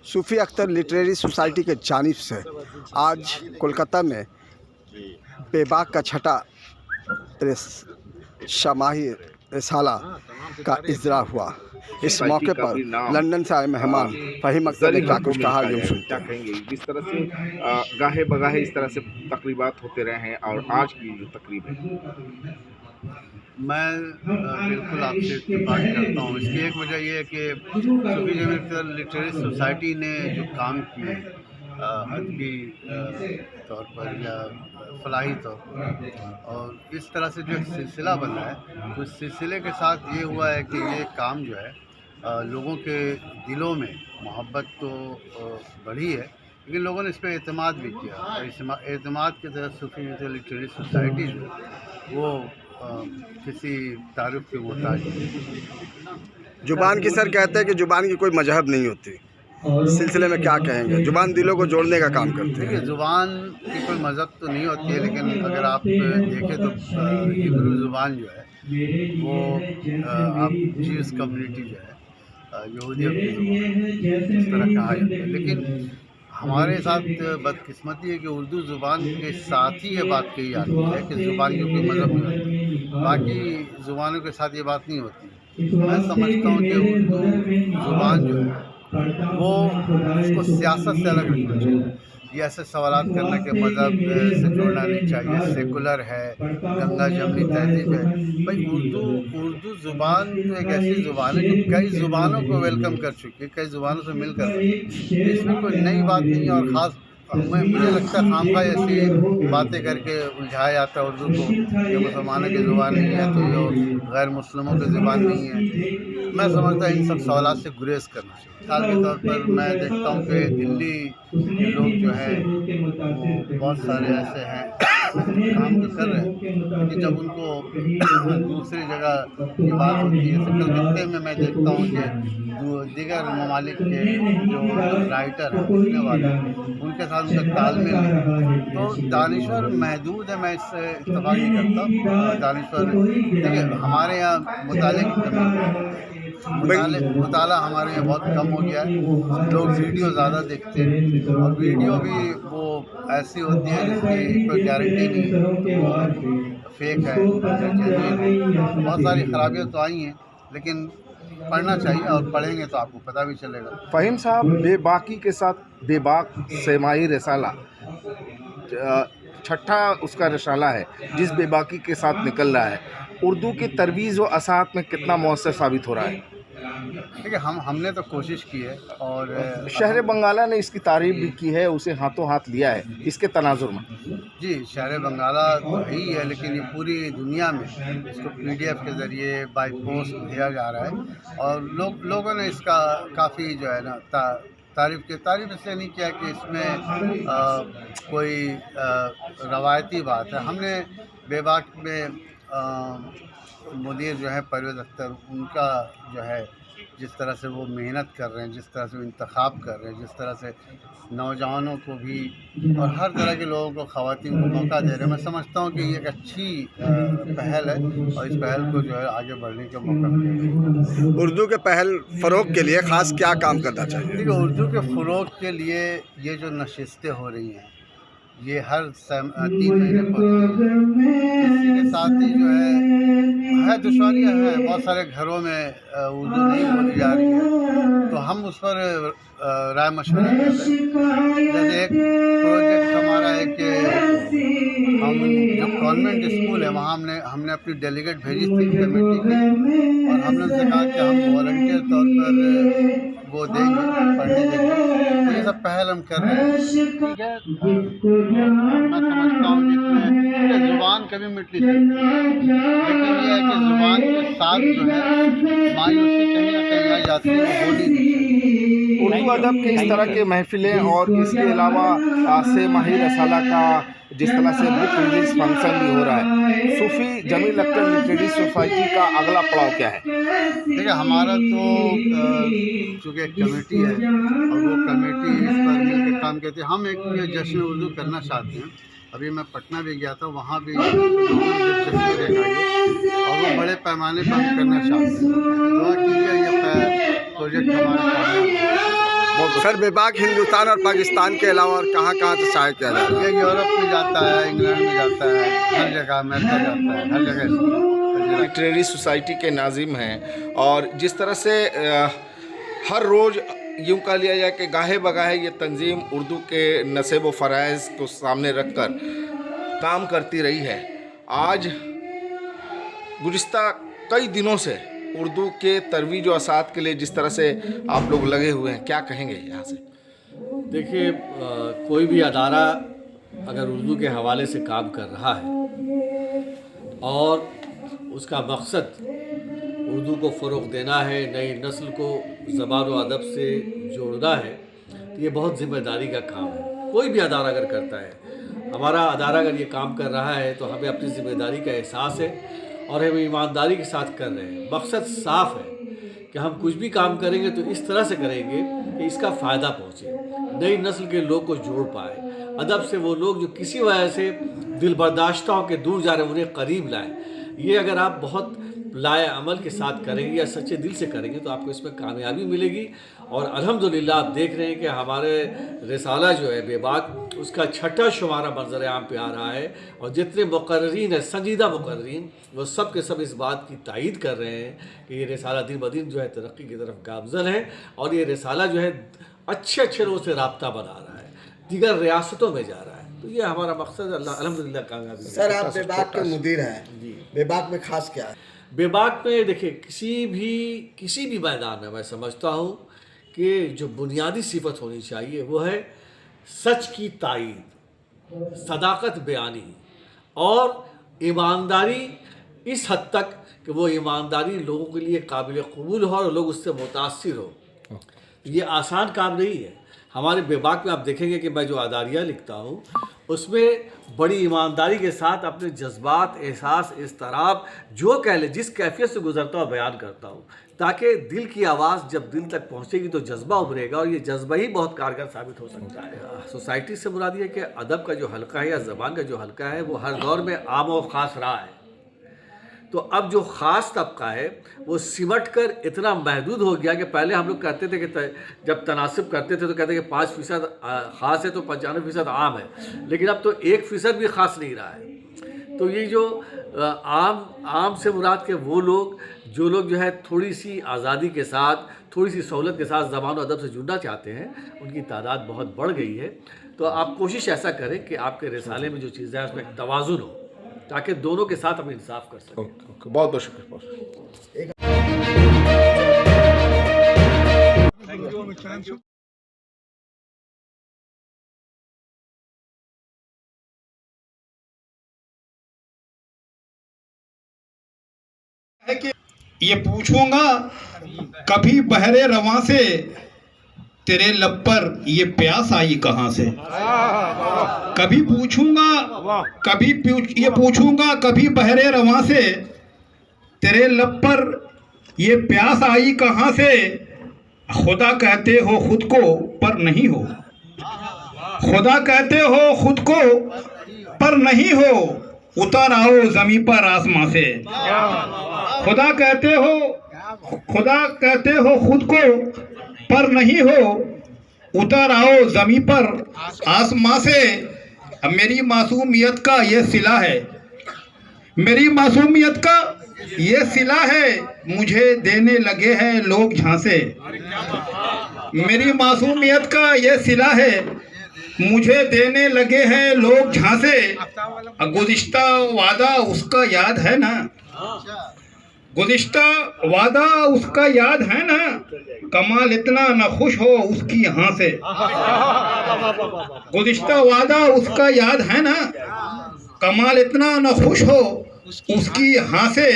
सूफ़ी Akhtar literary society के जानिब से आज कोलकाता में बेबाक का छठा शमाही रिसाला का इजरा हुआ। इस मौके पर लंदन से आए मेहमान फ़हीम अख्तर ने क्या कुछ कहा, यूँ सुनते हैं। कहेंगे जिस तरह से गाहे बगाहे इस तरह से तकरीबात होते रहे हैं और आज की जो तकरीब है, मैं बिल्कुल आपसे इत्तेफाक करता हूँ। इसकी एक वजह यह है कि सूफी जमीयत लिटरेरी सोसाइटी ने जो काम किए अदबी तौर पर या फलाही तौर पर, और इस तरह से जो एक सिलसिला बना है, तो इस सिलसिले के साथ ये हुआ है कि ये काम जो है लोगों के दिलों में मोहब्बत तो बढ़ी है, लेकिन लोगों ने इस पर एतमाद भी किया। और इस एतमाद के तहत सूफी जमीयत लिटरेरी सोसाइटी जो है वो किसी तारुफ के मोहताज नहीं। जुबान की सर कहते हैं कि जुबान की कोई मजहब नहीं होती, इस सिलसिले में क्या कहेंगे? जुबान दिलों को जोड़ने का काम करती है। देखिए, जुबान की कोई मजहब तो नहीं होती है, लेकिन अगर आप देखें तो हिब्रू ज़ुबान जो है वो आप जीविश कम्युनिटी जो है यहूदियों की ज़ुबान इस तरह कहा जाता है। लेकिन हमारे साथ बदकिस्मती है कि उर्दू ज़ुबान के साथ ही ये बात कही जाती है कि ज़ुबान की कोई मज़हब नहीं होती, बाकी ज़ुबानों के साथ ये बात नहीं होती। मैं समझता हूँ कि उर्दू ज़ुबान जो है वो उसको सियासत से अलग रखना चाहिए। ये ऐसे सवालात करना कि मज़हब से जोड़ना नहीं चाहिए, सेकुलर है, गंगा जमनी तहज़ीब है। भाई उर्दू ज़ुबान तो एक ऐसी ज़ुबान है जो कई ज़ुबानों को वेलकम कर चुकी है, कई ज़ुबानों से मिलकर, इसमें कोई नई बात नहीं है। और ख़ास मुझे लगता है खामखा ऐसी बातें करके उलझाया जाता है उर्दू को, ये मुसलमानों की ज़ुबान नहीं है तो ये गैर मुस्लिमों की ज़ुबान नहीं है। मैं समझता हूँ इन सब सवालात से गुरेज करना चाहिए। मिसाल के तौर पर मैं देखता हूँ कि दिल्ली के लोग जो हैं वो बहुत सारे ऐसे हैं काम तो कर रहे हैं कि जब उनको दूसरी जगह की बात होती है, तो कलकत्ते में मैं देखता हूँ कि दीगर ममालिक के जो राइटर हैं, लिखने वाले, उनके साथ उनका तालमेल है। तो दानिश्वर महदूद है, मैं इससे इत्तेफाक नहीं करता। दानिश्वर देखिए, हमारे यहाँ मुताला हमारे यहाँ बहुत कम हो गया है। लोग वीडियो ज़्यादा देखते हैं और वीडियो भी वो ऐसी होती है जिसकी कोई गारंटी नहीं, फेक है, बहुत सारी खराबियाँ तो आई हैं, लेकिन पढ़ना चाहिए और पढ़ेंगे तो आपको पता भी चलेगा। फ़हीम साहब, बेबाकी के साथ बेबाक शमाही रिसाला छठा उसका रिसाला है जिस बेबाकी के साथ निकल रहा है, उर्दू की तरवीज़ व असात में कितना मौसर साबित हो रहा है? देखिए, हमने तो कोशिश की है और शहर बंगाला ने इसकी तारीफ भी की है, उसे हाथों हाथ लिया है इसके तनाजुर में। जी, शहर बंगाला तो है ही है, लेकिन ये पूरी दुनिया में इसको PDF के ज़रिए बाय पोस्ट भेजा जा रहा है और लोगों ने इसका काफ़ी जो है ना तारीफ़ इसलिए नहीं किया कि इसमें कोई रवायती बात है। हमने बेबाक में मुदीर जो है परवेज़ अख्तर, उनका जो है जिस तरह से वो मेहनत कर रहे हैं, जिस तरह से वो इंतखाब कर रहे हैं, जिस तरह से नौजवानों को भी और हर तरह के लोगों को, ख़वातीन को मौका दे रहे हैं, मैं समझता हूँ कि ये एक अच्छी पहल है और इस पहल को जो है आगे बढ़ने का मौका मिलेगा। उर्दू के पहल फ़रोग़ के लिए ख़ास क्या काम करना चाहिए? देखिए, उर्दू के फ़रोग़ के लिए ये जो नशिस्तें हो रही हैं, ये हर 3 महीने पर होती हैं। इसी के साथ ही जो है दुश्वारियाँ हैं, बहुत सारे घरों में उर्दू नहीं बोली जा रही है, तो हम उस पर राय मशवरा कर रहे हैं। जैसे एक प्रोजेक्ट हमारा है कि हम जो कॉन्वेंट स्कूल है वहाँ हमने अपनी डेलीगेट भेजी थी कमेटी की, और हमने उनसे कहा कि हम वॉलंटियर तौर पर वो देंगे, पढ़ने देंगे। तो ये सब पहल हम कर रहे हैं। ठीक है, मैं समझता हूँ कि इसमें ज़ुबान कभी मिट नहीं सकती, लेकिन ये है कि ज़ुबान के साथ जो है मायूसी कहीं ना कहीं आ जाती है, वो हो नहीं सकती। उर्दू अदब के इस तरह के महफिलें और इसके अलावा शमाही रिसाला का जिस तरह से बुक रिलीज फंक्शन भी हो रहा है, सूफी जमील अख्तर लिटरेरी सोसाइटी का अगला पड़ाव क्या है? देखिए, हमारा तो चूँकि एक कमेटी है और वो कमेटी इस पर मिलकर काम करती है। हम एक जश्न उर्दू करना चाहते हैं। अभी मैं पटना भी गया था, वहाँ भी जश्न देखा गया और वो बड़े पैमाने पर हम करना चाहते हैं। दुआ कीजिए ये प्रोजेक्ट हमारा सर बेबाक हिंदुस्तान और पाकिस्तान के अलावा और कहाँ कहाँ से शाये किया जाता है? ये यूरोप में जाता है, इंग्लैंड में जाता है, हर जगह अमेरिका जाता है, हर जगह। लिटरेरी सोसाइटी के नाजिम हैं और जिस तरह से हर रोज़ यूँ कह लिया जाए कि गाहे बगाहे ये तंजीम उर्दू के नसेब व फ़राइज़ को सामने रख कर काम करती रही है। आज गुज़िस्ता कई दिनों से उर्दू के तरवीज व असात के लिए जिस तरह से आप लोग लगे हुए हैं, क्या कहेंगे यहाँ से? देखिए, कोई भी अदारा अगर उर्दू के हवाले से काम कर रहा है और उसका मकसद उर्दू को फ़रोग़ देना है, नई नस्ल को ज़बान व अदब से जोड़ना है, तो ये बहुत ज़िम्मेदारी का काम है। कोई भी अदारा अगर करता है, हमारा अदारा अगर ये काम कर रहा है तो हमें अपनी ज़िम्मेदारी का एहसास है और हम ईमानदारी के साथ कर रहे हैं। मकसद साफ़ है कि हम कुछ भी काम करेंगे तो इस तरह से करेंगे कि इसका फ़ायदा पहुँचे, नई नस्ल के लोग को जोड़ पाए, अदब से वो लोग जो किसी वजह से दिल बर्दाश्ता हो के दूर जा रहे हैं उन्हें करीब लाए। ये अगर आप बहुत लाए अमल के साथ करेंगे या सच्चे दिल से करेंगे तो आपको इसमें कामयाबी मिलेगी। और अल्हम्दुलिल्लाह आप देख रहे हैं कि हमारे रिसाला जो है बेबाक, उसका छठा शुमारा मंजर आम पे आ रहा है और जितने मुकर्रीन हैं, संजीदा मुकर्रीन, वो सब के सब इस बात की तायीद कर रहे हैं कि ये रिसाला दिन ब दिन जो है तरक्की की तरफ गामज़न है और ये रिसाला जो है अच्छे अच्छे लोगों से रब्ता बना रहा है, दीगर रियासतों में जा रहा है। तो ये हमारा मकसद अल्हम्दुलिल्लाह कामयाबी। सर आप बेबाक के मुदीर हैं, बेबाक में खास क्या है? बेबाक में देखिए, किसी भी मैदान में मैं समझता हूँ कि जो बुनियादी सिफत होनी चाहिए वो है सच की तायीद, सदाकत बयानी और ईमानदारी इस हद तक कि वो ईमानदारी लोगों के लिए काबिल कबूल हो और लोग उससे मुतासिर हो। ये आसान काम नहीं है। हमारे बेबाक में आप देखेंगे कि मैं जो अदारिया लिखता हूँ उसमें बड़ी ईमानदारी के साथ अपने जज्बात, एहसास, इज़्तिराब जो कह ले, जिस कैफियत से गुजरता हूँ बयान करता हूँ, ताकि दिल की आवाज़ जब दिल तक पहुँचेगी तो जज्बा उभरेगा और ये जज्बा ही बहुत कारगर साबित हो सकता है। सोसाइटी से मुराद ये कि अदब का जो हल्का है या ज़बान का जो हल्का है वो हर दौर में आम और ख़ास रहा है। तो अब जो ख़ास तबका है वो सिमट कर इतना महदूद हो गया कि पहले हम लोग कहते थे कि जब तनासिब करते थे तो कहते कि 5% ख़ास है तो 95% आम है, लेकिन अब तो 1% भी ख़ास नहीं रहा है। तो ये जो आम से मुराद के वो लोग जो लोग जो है थोड़ी सी आज़ादी के साथ, थोड़ी सी सहूलत के साथ ज़बान और अदब से जुड़ना चाहते हैं, उनकी तादाद बहुत बढ़ गई है। तो आप कोशिश ऐसा करें कि आपके रिसाले में जो चीज़ें हैं उसमें तवाज़ुन हो ताकि दोनों के साथ हम इंसाफ कर सकें। ओके, बहुत बहुत शुक्रिया। ये पूछूंगा कभी बहरे रवां से, तेरे लब पर ये प्यास आई कहाँ से। कभी पूछूंगा ये पूछूंगा कभी बहरे रवां से, तेरे लब पर ये प्यास आई कहाँ से। खुदा कहते हो खुद को पर नहीं हो, खुदा कहते हो खुद को पर नहीं हो, उतर आओ जमीन पर आसमां से। खुदा कहते हो खुद को पर नहीं हो, उतर आओ जमीन पर आसमां से। मेरी मासूमियत का ये सिला है, मेरी मासूमियत का ये सिला है, मुझे देने लगे हैं लोग झांसे। मेरी मासूमियत का ये सिला है, मुझे देने लगे हैं लोग झांसे। गुज़िश्ता वादा उसका याद है ना, गुज़िश्ता वादा उसका याद है ना, कमाल इतना न खुश हो उसकी यहाँ से। गुज़िश्ता वादा उसका याद है ना, कमाल इतना न खुश हो उसकी यहाँ से।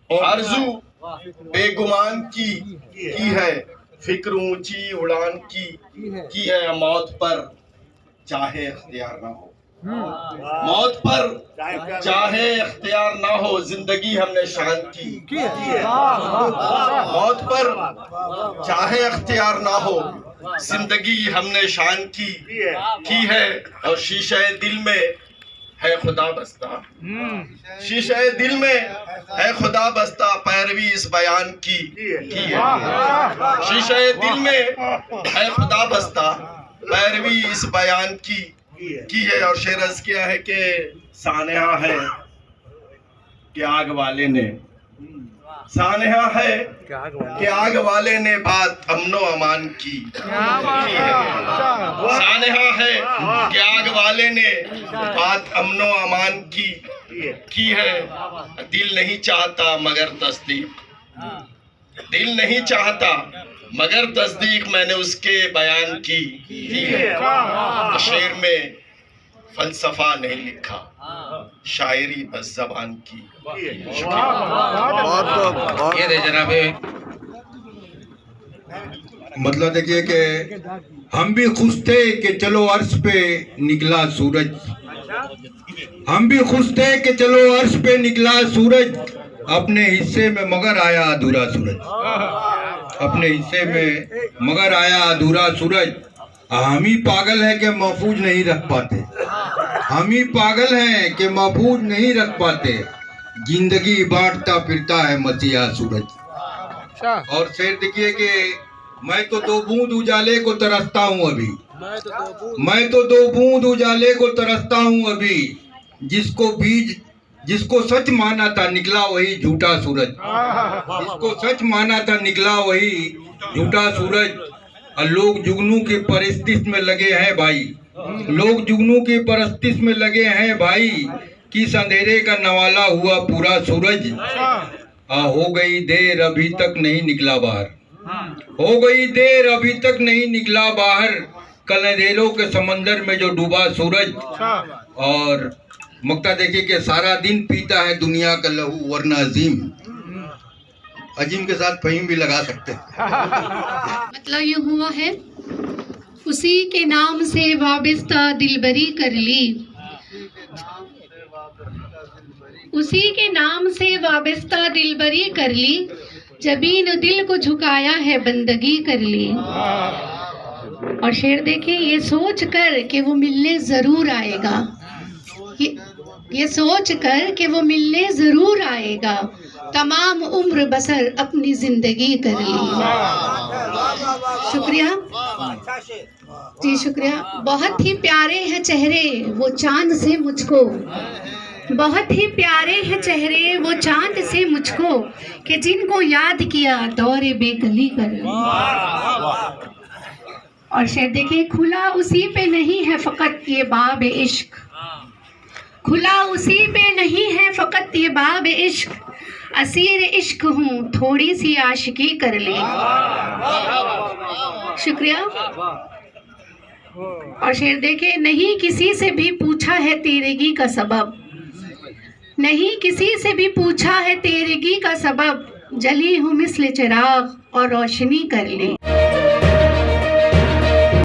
आरज़ू बेगुमान की है, फिक्र ऊंची उड़ान की है, मौत पर चाहे इख्तियार ना हो, मौत पर चाहे इख्तियार ना हो, जिंदगी हमने शान की है। मौत पर चाहे इख्तियार ना हो, जिंदगी हमने शान की है। और शीशे दिल में है खुदा बस्ता, शीशे दिल में है खुदा बस्ता, पैरवी इस बयान की है। शीशे दिल में है खुदा बस्ता, पैरवी इस बयान की है। और शेर अर्ज किया है कि सानेहा है कि आग वाले ने, सानेहा है कि आग वाले ने बात अमनो अमान की है। सानेहा है कि आग वाले ने बात अमनो अमान की है। दिल नहीं चाहता मगर तस्दीक, दिल नहीं चाहता मगर तस्दीक मैंने उसके बयान की है। शेर में फलसफा नहीं लिखा, शायरी बस जबान की। ये दे जनाब। मतलब देखिए कि हम भी खुश थे कि चलो अर्श पे निकला सूरज, हम भी खुश थे कि चलो अर्श पे निकला सूरज, अपने हिस्से में मगर आया अधूरा सूरज, अपने हिस्से में मगर आया अधूरा सूरज। हम ही पागल हैं कि महफूज नहीं रख पाते, हम ही पागल हैं कि महफूज नहीं रख पाते, जिंदगी बांटता फिरता है मसीहा सूरज। और शेर देखिए कि मैं तो दो बूंद उजाले को तरसता हूँ अभी, मैं तो दो बूंद उजाले को तरसता हूँ अभी, जिसको सच माना था निकला वही झूठा सूरज, जिसको सच माना था निकला वही झूठा सूरज। और लोग जुगनू की परस्तिश में लगे हैं भाई, लोग जुगनू की परस्तिश में लगे हैं भाई, किस अंधेरे का नवाला हुआ पूरा सूरज। हो गई देर अभी तक नहीं निकला बाहर, हो गई देर अभी तक नहीं निकला बाहर, कल अंधेरों के समंदर में जो डूबा सूरज। और मक्ता देखिए कि सारा दिन पीता है दुनिया का लहू वरना अजीम, अजीम के साथ फहीम भी लगा सकते हैं। मतलब ये हुआ है, उसी के नाम से वाबिस्ता दिलबरी कर ली, उसी के नाम से वाबिस्ता दिलबरी कर ली, जबीन दिल को झुकाया है बंदगी कर ली। और शेर देखिए, ये सोच कर कि वो मिलने जरूर आएगा, ये सोच कर कि वो मिलने जरूर आएगा, तमाम उम्र बसर अपनी जिंदगी कर ली। शुक्रिया जी, शुक्रिया। बहुत ही प्यारे हैं चेहरे वो चांद से मुझको, बहुत ही प्यारे हैं चेहरे वो चांद से मुझको, कि जिनको याद किया दौरे बेकली कर ली। और शायद देखिए, खुला उसी पे नहीं है फकत ये बाब इश्क, खुला उसी पे नहीं है फकत ये बाब इश्क, असीर इश्क हूँ थोड़ी सी आशिकी कर ले। शुक्रिया। और शेर देखे, नहीं किसी से भी पूछा है तेरेगी का सबब, नहीं किसी से भी पूछा है तेरेगी का सबब, जली हूँ मिस्ल चिराग और रोशनी कर ले।